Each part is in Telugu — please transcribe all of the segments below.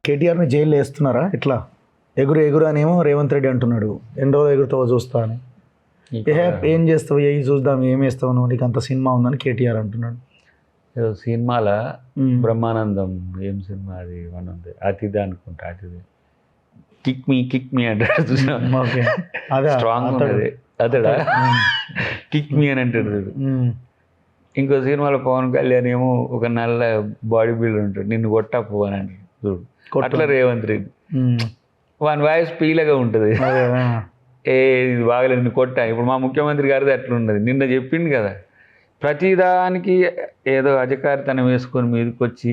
కేటీఆర్ని జైల్లో వేస్తున్నారా ఇట్లా ఎగురు ఎగురు అనేమో రేవంత్ రెడ్డి అంటున్నాడు, ఎన్ని రోజులు ఎగురుతావో చూస్తా అని. ఏం చేస్తావు, ఏ చూద్దాం, ఏం వేస్తావు నువ్వు, నీకు అంత సినిమా ఉందని కేటీఆర్ అంటున్నాడు. సినిమాల బ్రహ్మానందం ఏం సినిమా అది ఉంది, అతిథి అనుకుంటా, అతిథి కిక్ మీ అంటాడు చూసినా, స్ట్రాంగ్ ఉంటుంది అతడా కిక్ మీ అని అంటాడు. ఇంకో సినిమాలో పవన్ కళ్యాణ్ ఏమో ఒక నల్ల బాడీ బిల్డర్ ఉంటాడు, నిన్ను కొట్టపు అని అంటాడు చూడు. అట్లా రేవంత్ రెడ్డి వాని వాయిస్ పీలగా ఉంటుంది, ఇది బాగలేదు నిన్ను కొట్టా. ఇప్పుడు మా ముఖ్యమంత్రి గారిది అట్లా ఉన్నది, నిన్న చెప్పింది కదా, ప్రతిదానికి ఏదో అధికారితనం వేసుకొని మీదకి వచ్చి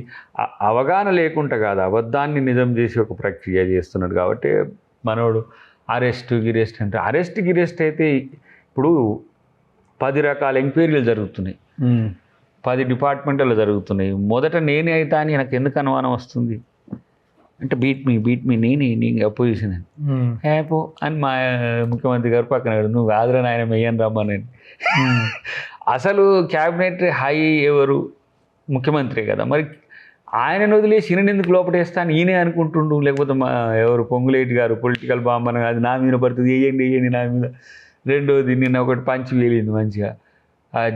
అవగాహన లేకుండా కాదు, అబద్ధాన్ని నిజం చేసి ఒక ప్రక్రియ చేస్తున్నాడు. కాబట్టి మనోడు అరెస్ట్ గిరెస్ట్ అంటే, అరెస్ట్ అయితే ఇప్పుడు 10 రకాల ఎంక్వైరీలు జరుగుతున్నాయి, 10 డిపార్ట్మెంట్లో జరుగుతున్నాయి. మొదట నేనే అవుతా అని నాకు ఎందుకు అనుమానం వస్తుంది అంటే, బీట్ మీ నీ అపోజిషన్ అని హ్యాపో అని మా ముఖ్యమంత్రి గారు పక్కన, నువ్వు ఆదరణ ఆయన మెయ్యని రమ్మని. అసలు క్యాబినెట్ హై ఎవరు, ముఖ్యమంత్రి కదా, మరి ఆయనను వదిలేసి ఈయన ఎందుకు లోపటేస్తాను ఈయనే అనుకుంటుండు. లేకపోతే మా ఎవరు పొంగులేటి గారు పొలిటికల్ బాంబ్ అని, అది నా మీద పడుతుంది, వేయండి నా మీద. రెండోది నిన్న ఒకటి పంచి వేలింది మంచిగా,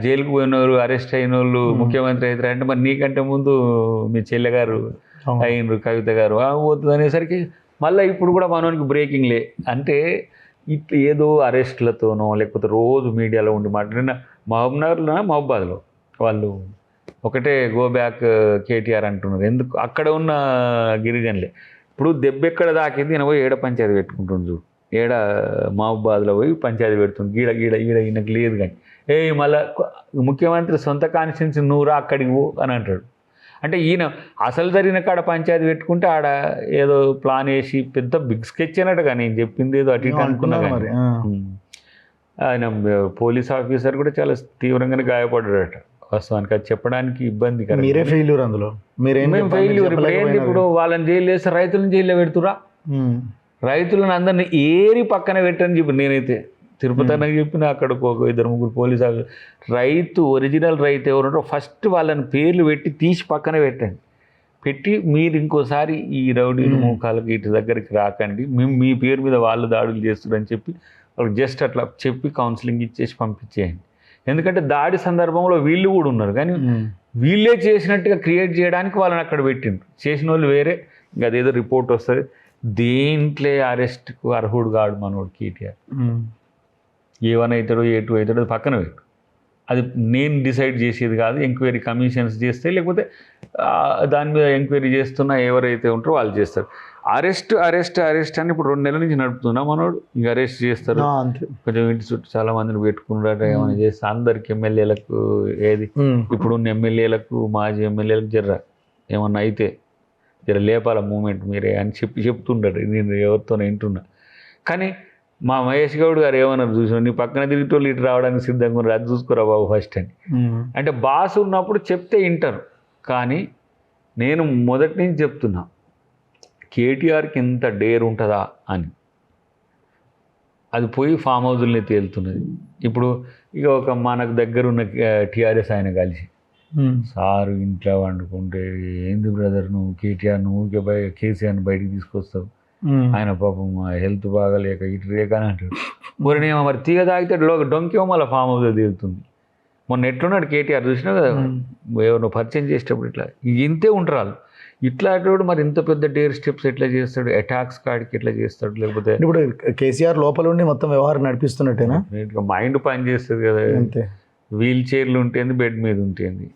జైలుకు పోయిన వాళ్ళు అరెస్ట్ అయిన వాళ్ళు ముఖ్యమంత్రి అవుతారు అంటే, మరి నీకంటే ముందు మీ చెల్లెగారు అయినరు కవిత గారు పోతుంది అనేసరికి మళ్ళీ ఇప్పుడు కూడా మనోనికి బ్రేకింగ్లే. అంటే ఇట్లా ఏదో అరెస్ట్లతోనో లేకపోతే రోజు మీడియాలో ఉండి మాట్లాడిన మహబాద్లో వాళ్ళు ఒకటే గో బ్యాక్ కేటీఆర్ అంటున్నారు. ఎందుకు అక్కడ ఉన్న గిరిజనులే ఇప్పుడు దెబ్బెక్కడ దాకింది, ఈయన పోయి ఏడ పంచాయతీ పెట్టుకుంటుంది చూడు, ఏడ మహబాద్లో పోయి పంచాయతీ పెడుతుంది, ఈడ ఈయనకు లేదు. కానీ మళ్ళీ ముఖ్యమంత్రి సొంత కాన్స్టిట్యున్సీ నువ్వురా అక్కడికి పో అని అంటాడు. అంటే ఈయన అసలు జరిగిన కాడ పంచాయతీ పెట్టుకుంటే ఆడ ఏదో ప్లాన్ వేసి పెద్ద బిగ్ స్కెచ్ అన్నట్టుగా నేను చెప్పింది ఏదో అటు ఇటు అనుకున్నా. కానీ ఆయన పోలీస్ ఆఫీసర్ కూడా చాలా తీవ్రంగానే గాయపడ్డాడట. వాస్తవానికి అది చెప్పడానికి ఇబ్బంది కదా. మీరే ఫెయిల్యూర్ అందులో, మేము ఫెయిల్యూర్. ఇప్పుడు ఏంది, ఇప్పుడు వాళ్ళని జైలు వేస్తే రైతులను జైల్లో పెడుతురా, రైతులను అందరినీ ఏరి పక్కన పెట్టని చెప్పి నేనైతే తిరుపతి అన్నకి చెప్పిన, అక్కడ ఒక 2-3 పోలీస్ ఆఫీసర్, రైతు ఒరిజినల్ రైతు ఎవరుంటారో ఫస్ట్ వాళ్ళని పేర్లు పెట్టి తీసి పక్కన పెట్టండి, పెట్టి మీరు ఇంకోసారి ఈ రౌడీలు మూకాలకి ఇటు దగ్గరికి రాకండి, మేము మీ పేరు మీద వాళ్ళు దాడులు చేస్తున్నారని చెప్పి వాళ్ళకి జస్ట్ అట్లా చెప్పి కౌన్సిలింగ్ ఇచ్చేసి పంపించేయండి. ఎందుకంటే దాడి సందర్భంలో వీళ్ళు కూడా ఉన్నారు, కానీ వీళ్ళే చేసినట్టుగా క్రియేట్ చేయడానికి వాళ్ళని అక్కడ పెట్టిండ్రు. చేసిన వాళ్ళు వేరే, ఇంకా అదేదో రిపోర్ట్ వస్తుంది. దేంట్లో అరెస్ట్కు అర్హుడు కాడు మనోడు కేటీఆర్. A1 అవుతాడో A2 అవుతాడో అది పక్కన పెట్టు, అది నేను డిసైడ్ చేసేది కాదు. ఎంక్వైరీ కమిషన్స్ చేస్తే, లేకపోతే దాని మీద ఎంక్వైరీ చేస్తున్నా ఎవరైతే ఉంటారో వాళ్ళు చేస్తారు. అరెస్ట్ అని ఇప్పుడు 2 నెలల నుంచి నడుపుతున్నా మనోడు. ఇంక అరెస్ట్ చేస్తారు, కొంచెం ఇంటి చుట్టూ చాలా మందిని పెట్టుకున్నారట, ఏమైనా చేస్తే అందరికి ఎమ్మెల్యేలకు ఏది ఇప్పుడు ఉన్న ఎమ్మెల్యేలకు మాజీ ఎమ్మెల్యేలకు ఏమన్నా అయితే లేపాల మూమెంట్ మీరే అని చెప్తుండడు. నేను ఎవరితో వింటున్నా. కానీ మా మహేష్ గౌడ్ గారు ఏమన్నారు చూసాం, నీ పక్కన తిరిగిటోళ్ళు ఇటు రావడానికి సిద్ధంగా ఉన్నారు, అది చూసుకురా బాబు ఫస్ట్ అని. అంటే బాస్ ఉన్నప్పుడు చెప్తే వింటారు. కానీ నేను మొదటి నుంచి చెప్తున్నా, కేటీఆర్కి ఎంత డేర్ ఉంటుందా అని. అది పోయి ఫామ్ హౌజుల్ని తేలుతున్నది. ఇప్పుడు ఇక ఒక మనకు దగ్గర ఉన్న టీఆర్ఎస్ ఆయన కలిసి, సారు ఇంట్లో వండుకుంటే ఏంది బ్రదర్ నువ్వు కేటీఆర్ నువ్వు కేసీఆర్ని బయటికి తీసుకొస్తావు, ఆయన పాపం హెల్త్ బాగాలేక ఇటు రేక అని అంటాడు. మరి తీగ తాగితే డొంకేమో మళ్ళీ ఫామ్ హౌస్ తీరుతుంది. మొన్న ఎట్లున్నాడు కేటీఆర్ చూసినా కదా, ఎవరినో పరిచయం చేసేటప్పుడు ఇట్లా ఇంతే ఉంటారు వాళ్ళు. ఇట్లాంటి మరి ఇంత పెద్ద డేర్ స్టెప్స్ ఎట్లా చేస్తాడు, అటాక్స్ కాడికి ఎట్లా చేస్తాడు. లేకపోతే ఇప్పుడు కేసీఆర్ లోపల ఉండి మొత్తం వ్యవహారం నడిపిస్తున్నట్టేనా, మైండ్ పని చేస్తుంది కదా. వీల్ చైర్లు ఉంటుంది, బెడ్ మీద ఉంటుంది.